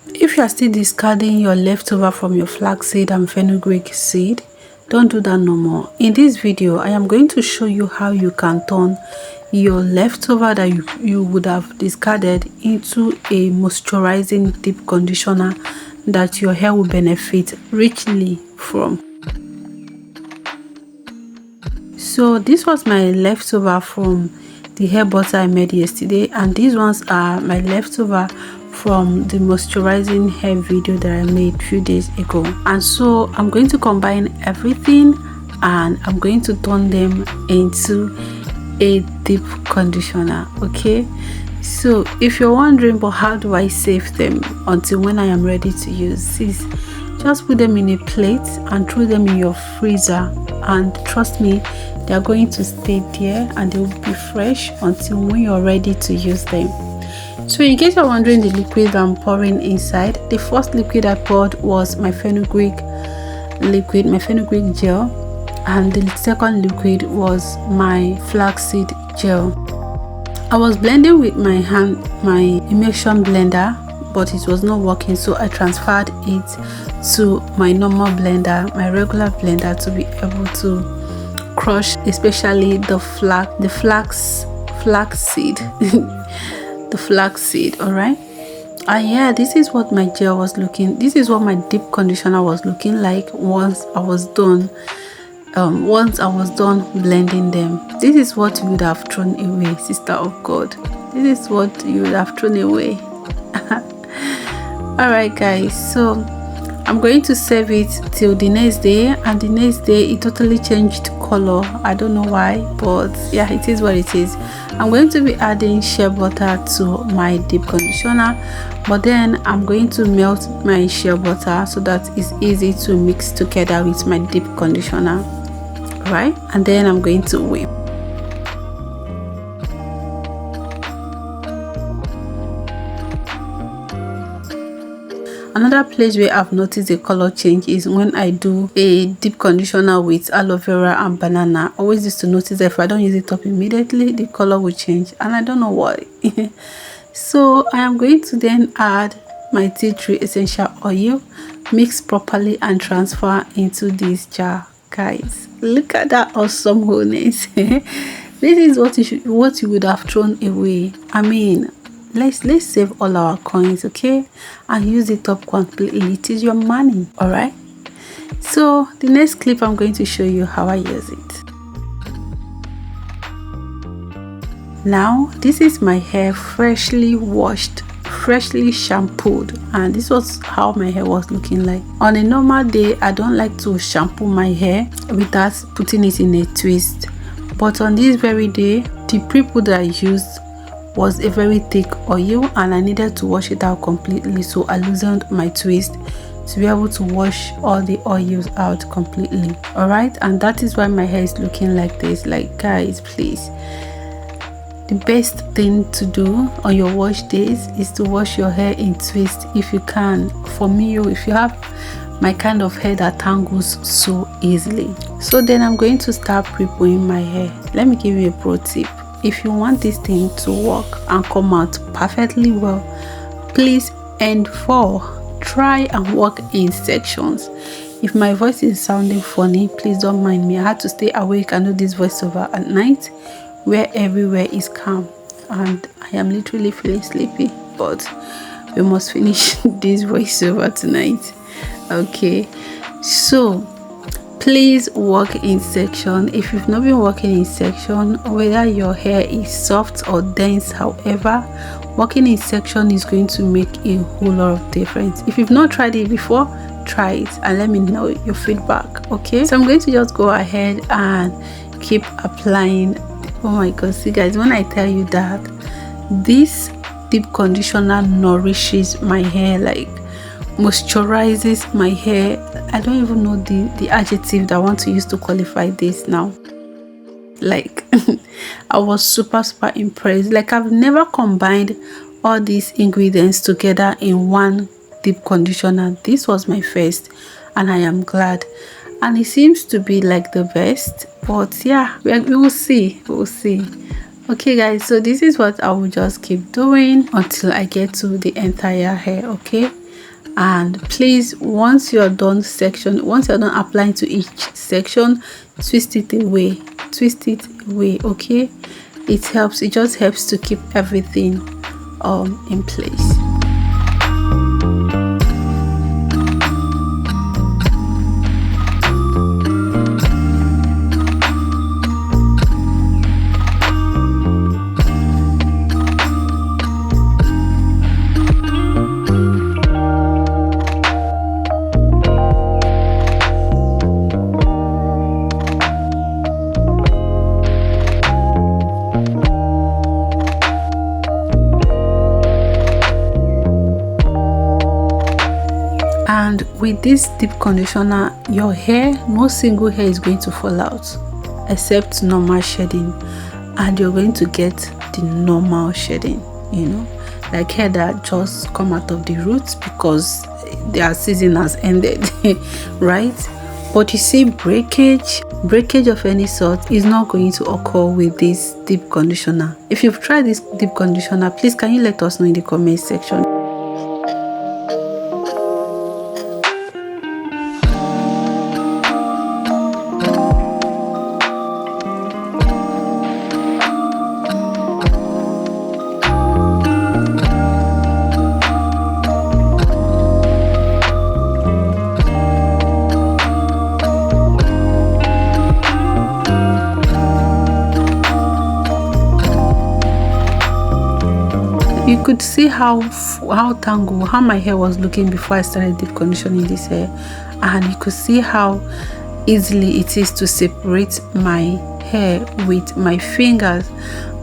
If you are still discarding your leftover from your flaxseed and fenugreek seed, don't do that no more. In this video, I am going to show you how you can turn your leftover that you would have discarded into a moisturizing deep conditioner that your hair will benefit richly from. So this was my leftover from the hair butter I made yesterday, and these ones are my leftover from the moisturizing hair video that I made a few days ago. And so I'm going to combine everything and I'm going to turn them into a deep conditioner. Okay, so if you're wondering, but how do I save them until when I am ready to use this, just put them in a plate and throw them in your freezer, and trust me, they are going to stay there and they will be fresh until when you're ready to use them. So in case you're wondering the liquid I'm pouring inside, the first liquid I poured was my fenugreek liquid, my fenugreek gel, and the second liquid was my flaxseed gel. I was blending with my hand, my immersion blender, but it was not working, so I transferred it to my normal blender, my regular blender, to be able to crush especially the flaxseed the flaxseed. All right, and yeah, this is what my gel was looking, this is what my deep conditioner was looking like once I was done blending them. This is what you would have thrown away, sister of God. This is what you would have thrown away. All right guys, so I'm going to save it till the next day, and the next day it totally changed color. I don't know why, but yeah, it is what it is. I'm going to be adding shea butter to my deep conditioner, but then I'm going to melt my shea butter so that it's easy to mix together with my deep conditioner, right? And then I'm going to whip. Another place where I've noticed a color change is when I do a deep conditioner with aloe vera and banana. I always used to notice that if I don't use it up immediately, the color will change, and I don't know why. So I am going to then add my tea tree essential oil, mix properly and transfer into this jar. Guys, look at that awesome wholeness. This is what you would have thrown away. I mean, let's save all our coins, okay, and use it up completely. It is your money. All right, so the next clip I'm going to show you how I use it. Now this is my hair, freshly washed, freshly shampooed, and this was how my hair was looking like. On a normal day, I don't like to shampoo my hair without putting it in a twist, but on this very day, the prepoo that I used was a very thick oil and I needed to wash it out completely, so I loosened my twist to be able to wash all the oils out completely. All right, and that is why my hair is looking like this. Like guys, please, the best thing to do on your wash days is to wash your hair in twist if you can. For me, if you have my kind of hair that tangles so easily. So then I'm going to start prepooing my hair. Let me give you a pro tip. If you want this thing to work and come out perfectly well, please try and work in sections. If my voice is sounding funny, please don't mind me. I had to stay awake and do this voiceover at night where everywhere is calm and I am literally feeling sleepy, but we must finish this voiceover tonight. Okay, so please work in section. If you've not been working in section, whether your hair is soft or dense, however, working in section is going to make a whole lot of difference. If you've not tried it before, try it and let me know your feedback. Okay, so I'm going to just go ahead and keep applying. Oh my god, see guys, when I tell you that this deep conditioner nourishes my hair, like moisturizes my hair, I don't even know the adjective that I want to use to qualify this now. Like I was super impressed. Like I've never combined all these ingredients together in one deep conditioner. This was my first and I am glad, and it seems to be like the best, but yeah, we will see. Okay guys, so this is what I will just keep doing until I get to the entire hair. Okay, And please, once you're done applying to each section, twist it away, okay? It just helps to keep everything in place. And with this deep conditioner, your hair, no single hair is going to fall out except normal shedding, and you're going to get the normal shedding, you know, like hair that just come out of the roots because their season has ended. Right? But you see, breakage of any sort is not going to occur with this deep conditioner. If you've tried this deep conditioner, please can you let us know in the comment section. You could see how my hair was looking before I started deep conditioning this hair, and you could see how easily it is to separate my hair with my fingers,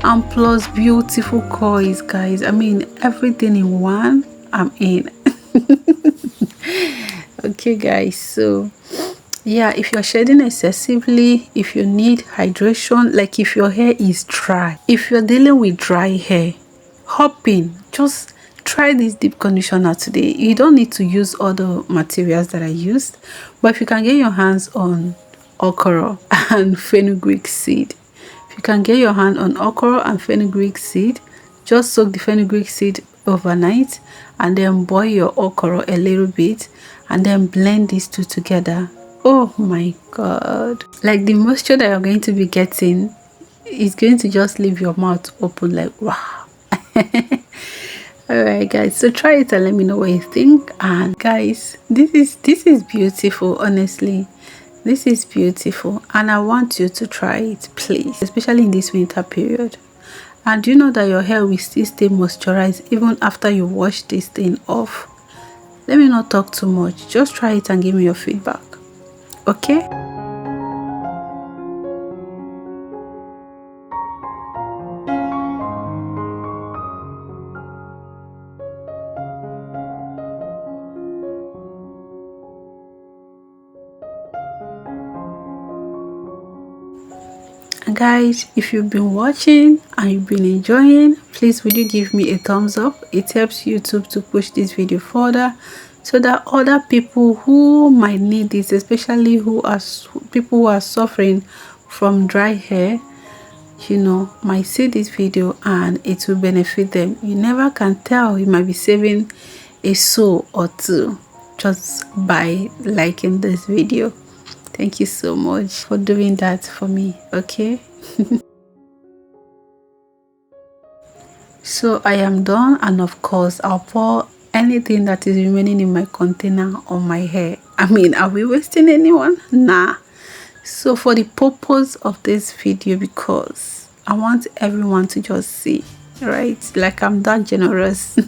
and plus beautiful coils, guys. I mean, everything in one, I'm in. Okay guys, so yeah, if you're shedding excessively, if you need hydration, like if your hair is dry, if you're dealing with dry hair, hop in, just try this deep conditioner today. You don't need to use all the materials that I used, but if you can get your hands on okra and fenugreek seed, if you can get your hand on okra and fenugreek seed, just soak the fenugreek seed overnight and then boil your okra a little bit and then blend these two together. Oh my god, like the moisture that you're going to be getting is going to just leave your mouth open like wow. All right guys, so try it and let me know what you think. And guys, this is beautiful. Honestly, this is beautiful, and I want you to try it, please, especially in this winter period. And you know that your hair will still stay moisturized even after you wash this thing off. Let me not talk too much, just try it and give me your feedback, okay? Guys, if you've been watching and you've been enjoying, please would you give me a thumbs up? It helps YouTube to push this video further so that other people who might need this, especially people who are suffering from dry hair, you know, might see this video and it will benefit them. You never can tell, you might be saving a soul or two just by liking this video. Thank you so much for doing that for me, okay? So I am done, and of course I'll pour anything that is remaining in my container on my hair. I mean, are we wasting anyone? Nah. So for the purpose of this video, because I want everyone to just see, right? Like I'm that generous.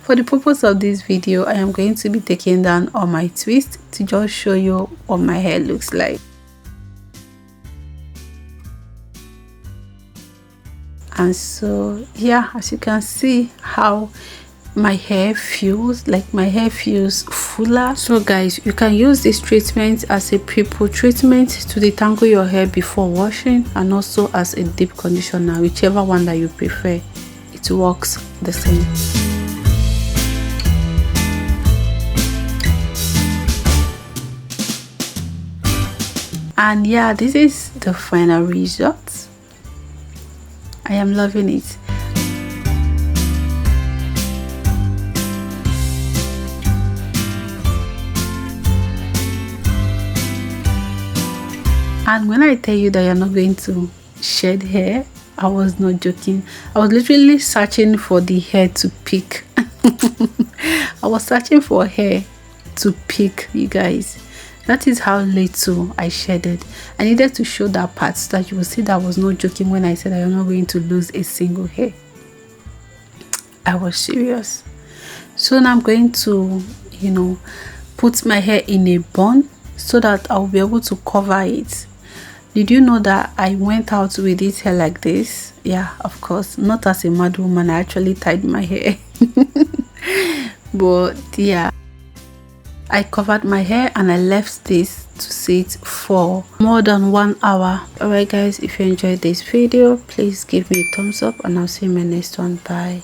For the purpose of this video, I am going to be taking down all my twists to just show you what my hair looks like. And so yeah, as you can see how my hair feels, like my hair feels fuller. So guys, you can use this treatment as a prepoo treatment to detangle your hair before washing, and also as a deep conditioner, whichever one that you prefer. It works the same. And yeah, this is the final result. I am loving it. And when I tell you that you're not going to shed hair, I was not joking. I was literally searching for the hair to pick. I was searching for hair to pick, you guys. That is how little I shedded. I needed to show that part so that you will see that I was not joking when I said I am not going to lose a single hair. I was serious. So now I'm going to, put my hair in a bun so that I'll be able to cover it. Did you know that I went out with this hair like this? Yeah, of course, not as a mad woman. I actually tied my hair. But yeah, I covered my hair and I left this to sit for more than 1 hour. Alright guys, if you enjoyed this video, please give me a thumbs up and I'll see you in my next one. Bye.